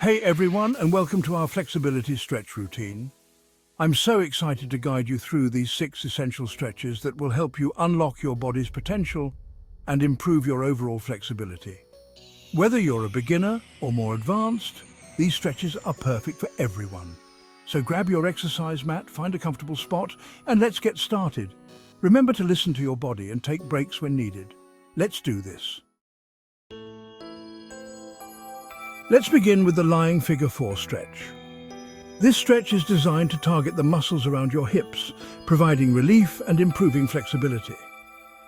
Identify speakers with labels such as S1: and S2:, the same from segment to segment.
S1: Hey everyone, and welcome to our flexibility stretch routine. I'm so excited to guide you through these 6 essential stretches that will help you unlock your body's potential and improve your overall flexibility. Whether you're a beginner or more advanced, these stretches are perfect for everyone. So grab your exercise mat, find a comfortable spot, and let's get started. Remember to listen to your body and take breaks when needed. Let's do this. Let's begin with the lying figure 4 stretch. This stretch is designed to target the muscles around your hips, providing relief and improving flexibility.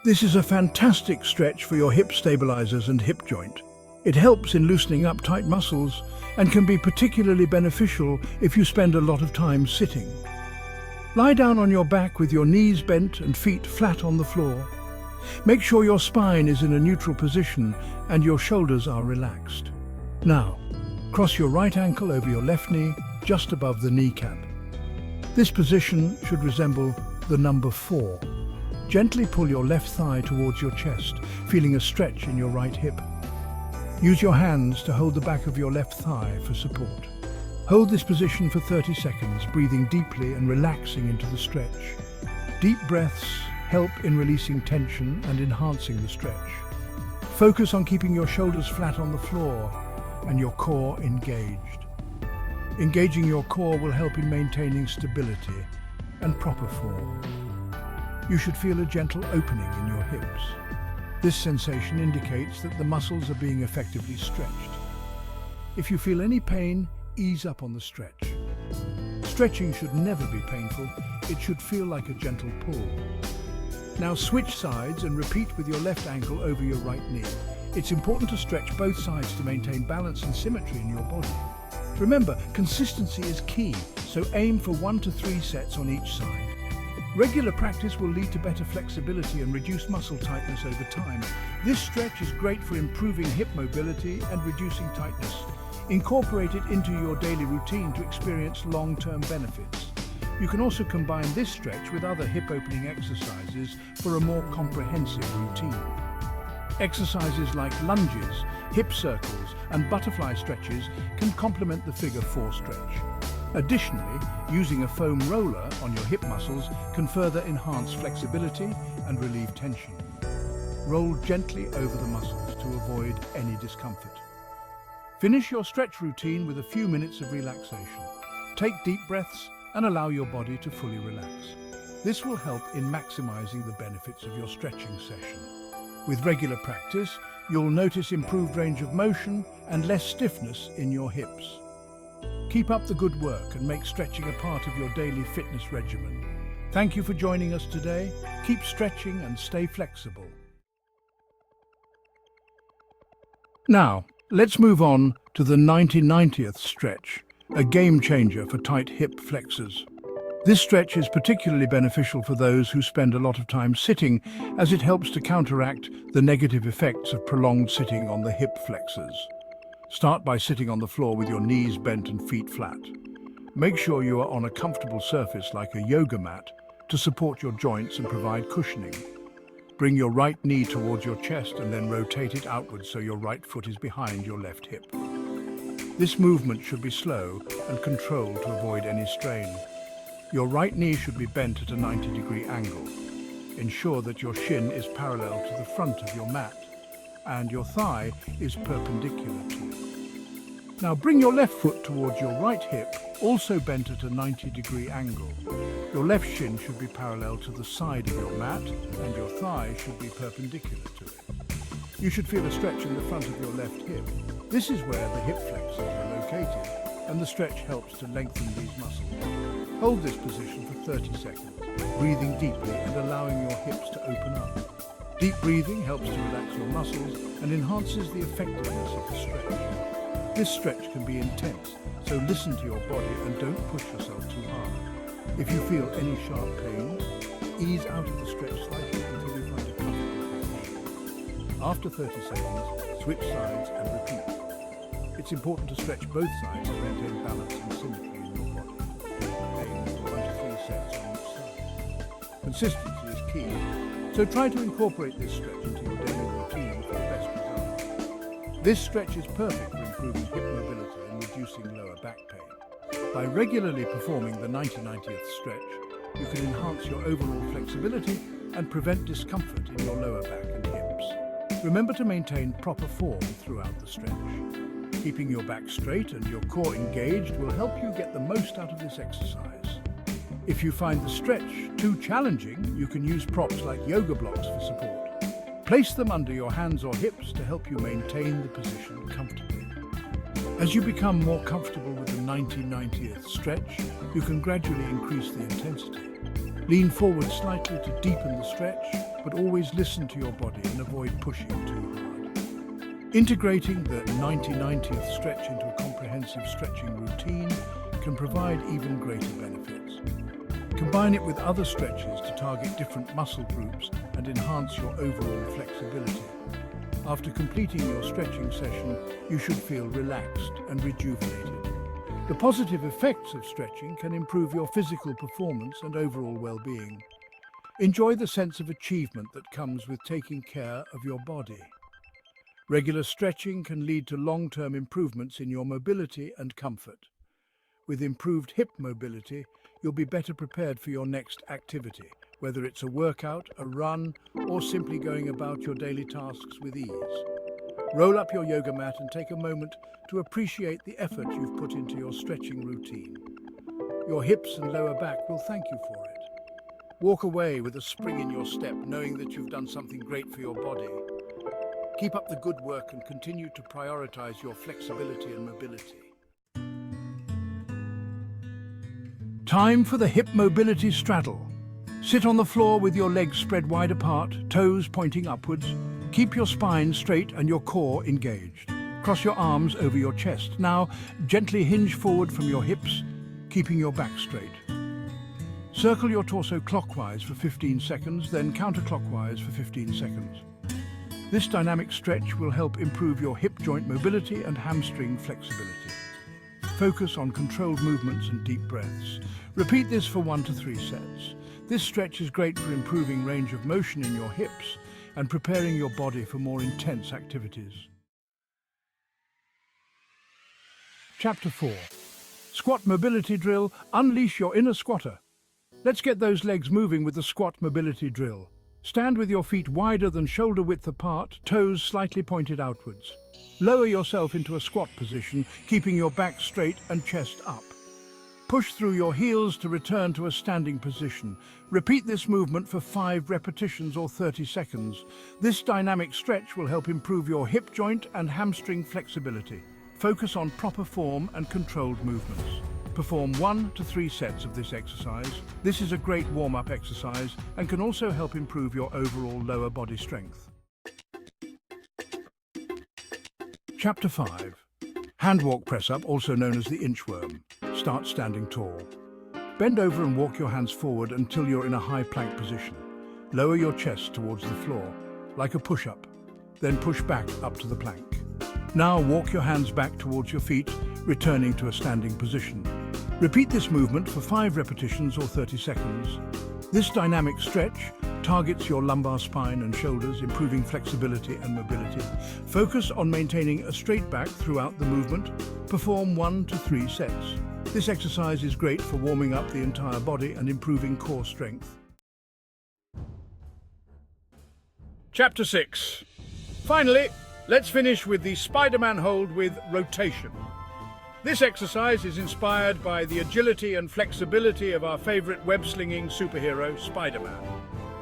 S1: This is a fantastic stretch for your hip stabilizers and hip joint. It helps in loosening up tight muscles and can be particularly beneficial if you spend a lot of time sitting. Lie down on your back with your knees bent and feet flat on the floor. Make sure your spine is in a neutral position and your shoulders are relaxed. Now, cross your right ankle over your left knee, just above the kneecap. This position should resemble the number 4. Gently pull your left thigh towards your chest, feeling a stretch in your right hip. Use your hands to hold the back of your left thigh for support. Hold this position for 30 seconds, breathing deeply and relaxing into the stretch. Deep breaths help in releasing tension and enhancing the stretch. Focus on keeping your shoulders flat on the floor and your core engaged. Engaging your core will help in maintaining stability and proper form. You should feel a gentle opening in your hips. This sensation indicates that the muscles are being effectively stretched. If you feel any pain, ease up on the stretch. Stretching should never be painful. It should feel like a gentle pull. Now switch sides and repeat with your left ankle over your right knee. It's important to stretch both sides to maintain balance and symmetry in your body. Remember, consistency is key, so aim for 1 to 3 sets on each side. Regular practice will lead to better flexibility and reduce muscle tightness over time. This stretch is great for improving hip mobility and reducing tightness. Incorporate it into your daily routine to experience long-term benefits. You can also combine this stretch with other hip-opening exercises for a more comprehensive routine. Exercises like lunges, hip circles, and butterfly stretches can complement the figure 4 stretch. Additionally, using a foam roller on your hip muscles can further enhance flexibility and relieve tension. Roll gently over the muscles to avoid any discomfort. Finish your stretch routine with a few minutes of relaxation. Take deep breaths and allow your body to fully relax. This will help in maximizing the benefits of your stretching session. With regular practice, you'll notice improved range of motion and less stiffness in your hips. Keep up the good work and make stretching a part of your daily fitness regimen. Thank you for joining us today. Keep stretching and stay flexible. Now, let's move on to the 90-90th stretch, a game changer for tight hip flexors. This stretch is particularly beneficial for those who spend a lot of time sitting, as it helps to counteract the negative effects of prolonged sitting on the hip flexors. Start by sitting on the floor with your knees bent and feet flat. Make sure you are on a comfortable surface like a yoga mat to support your joints and provide cushioning. Bring your right knee towards your chest and then rotate it outwards so your right foot is behind your left hip. This movement should be slow and controlled to avoid any strain. Your right knee should be bent at a 90-degree angle. Ensure that your shin is parallel to the front of your mat and your thigh is perpendicular to it. Now bring your left foot towards your right hip, also bent at a 90-degree angle. Your left shin should be parallel to the side of your mat and your thigh should be perpendicular to it. You should feel a stretch in the front of your left hip. This is where the hip flexors are located, and the stretch helps to lengthen these muscles. Hold this position for 30 seconds, breathing deeply and allowing your hips to open up. Deep breathing helps to relax your muscles and enhances the effectiveness of the stretch. This stretch can be intense, so listen to your body and don't push yourself too hard. If you feel any sharp pain, ease out of the stretch slightly until you find a comfortable position. After 30 seconds, switch sides and repeat. It's important to stretch both sides to maintain balance and symmetry in your body. Aim for 1 to 3 sets on each side. Consistency is key, so try to incorporate this stretch into your daily routine for the best results. This stretch is perfect for improving hip mobility and reducing lower back pain. By regularly performing the 90-90th stretch, you can enhance your overall flexibility and prevent discomfort in your lower back and hips. Remember to maintain proper form throughout the stretch. Keeping your back straight and your core engaged will help you get the most out of this exercise. If you find the stretch too challenging, you can use props like yoga blocks for support. Place them under your hands or hips to help you maintain the position comfortably. As you become more comfortable with the 90-90th stretch, you can gradually increase the intensity. Lean forward slightly to deepen the stretch, but always listen to your body and avoid pushing too hard. Integrating the 90-90th stretch into a comprehensive stretching routine can provide even greater benefits. Combine it with other stretches to target different muscle groups and enhance your overall flexibility. After completing your stretching session, you should feel relaxed and rejuvenated. The positive effects of stretching can improve your physical performance and overall well-being. Enjoy the sense of achievement that comes with taking care of your body. Regular stretching can lead to long-term improvements in your mobility and comfort. With improved hip mobility, you'll be better prepared for your next activity, whether it's a workout, a run, or simply going about your daily tasks with ease. Roll up your yoga mat and take a moment to appreciate the effort you've put into your stretching routine. Your hips and lower back will thank you for it. Walk away with a spring in your step, knowing that you've done something great for your body. Keep up the good work and continue to prioritize your flexibility and mobility. Time for the hip mobility straddle. Sit on the floor with your legs spread wide apart, toes pointing upwards. Keep your spine straight and your core engaged. Cross your arms over your chest. Now, gently hinge forward from your hips, keeping your back straight. Circle your torso clockwise for 15 seconds, then counterclockwise for 15 seconds. This dynamic stretch will help improve your hip joint mobility and hamstring flexibility. Focus on controlled movements and deep breaths. Repeat this for 1 to 3 sets. This stretch is great for improving range of motion in your hips and preparing your body for more intense activities. Chapter 4. Squat mobility drill. Unleash your inner squatter. Let's get those legs moving with the squat mobility drill. Stand with your feet wider than shoulder width apart, toes slightly pointed outwards. Lower yourself into a squat position, keeping your back straight and chest up. Push through your heels to return to a standing position. Repeat this movement for 5 repetitions or 30 seconds. This dynamic stretch will help improve your hip joint and hamstring flexibility. Focus on proper form and controlled movements. Perform 1 to 3 sets of this exercise. This is a great warm-up exercise and can also help improve your overall lower body strength. Chapter 5. Hand walk press up, also known as the inchworm. Start standing tall. Bend over and walk your hands forward until you're in a high plank position. Lower your chest towards the floor, like a push-up. Then push back up to the plank. Now walk your hands back towards your feet, returning to a standing position. Repeat this movement for 5 repetitions or 30 seconds. This dynamic stretch targets your lumbar spine and shoulders, improving flexibility and mobility. Focus on maintaining a straight back throughout the movement. Perform 1 to 3 sets. This exercise is great for warming up the entire body and improving core strength. Chapter 6. Finally, let's finish with the Spider-Man hold with rotation. This exercise is inspired by the agility and flexibility of our favorite web-slinging superhero, Spider-Man.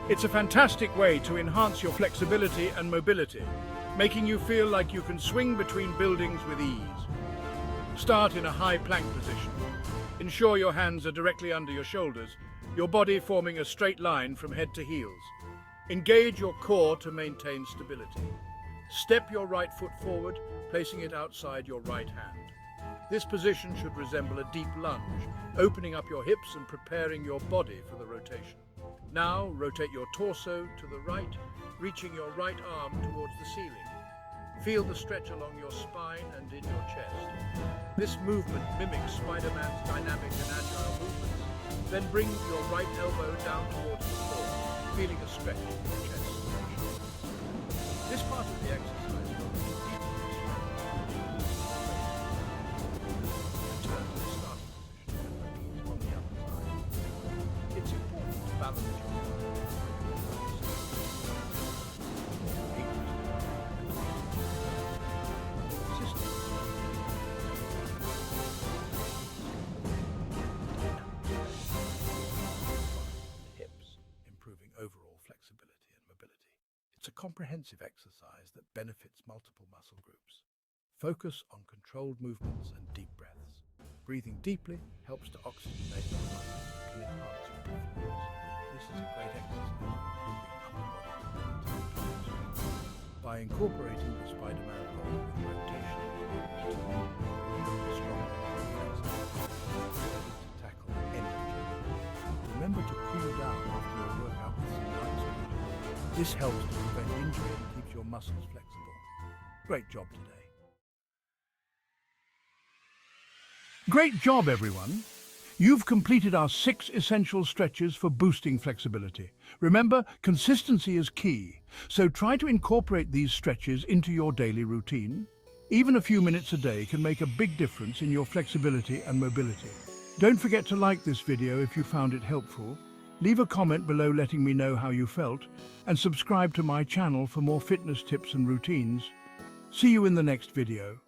S1: It's a fantastic way to enhance your flexibility and mobility, making you feel like you can swing between buildings with ease. Start in a high plank position. Ensure your hands are directly under your shoulders, your body forming a straight line from head to heels. Engage your core to maintain stability. Step your right foot forward, placing it outside your right hand. This position should resemble a deep lunge, opening up your hips and preparing your body for the rotation. Now, rotate your torso to the right, reaching your right arm towards the ceiling. Feel the stretch along your spine and in your chest. This movement mimics Spider-Man's dynamic and agile movements. Then bring your right elbow down towards the floor, feeling a stretch in your chest. This part of the exercise will deepen the stretch comprehensive exercise that benefits multiple muscle groups. Focus on controlled movements and deep breaths. Breathing deeply helps to oxygenate the muscles and can enhance your performance. This is a great exercise for improving upper body strength. By incorporating the Spider-Man hold with rotation and stronger and flexible to tackle any challenge. Remember to cool down after your workout with some light stretching. This helps to prevent injury and keeps your muscles flexible. Great job today. Great job, everyone. You've completed our 6 essential stretches for boosting flexibility. Remember, consistency is key, so try to incorporate these stretches into your daily routine. Even a few minutes a day can make a big difference in your flexibility and mobility. Don't forget to like this video if you found it helpful. Leave a comment below letting me know how you felt, and subscribe to my channel for more fitness tips and routines. See you in the next video.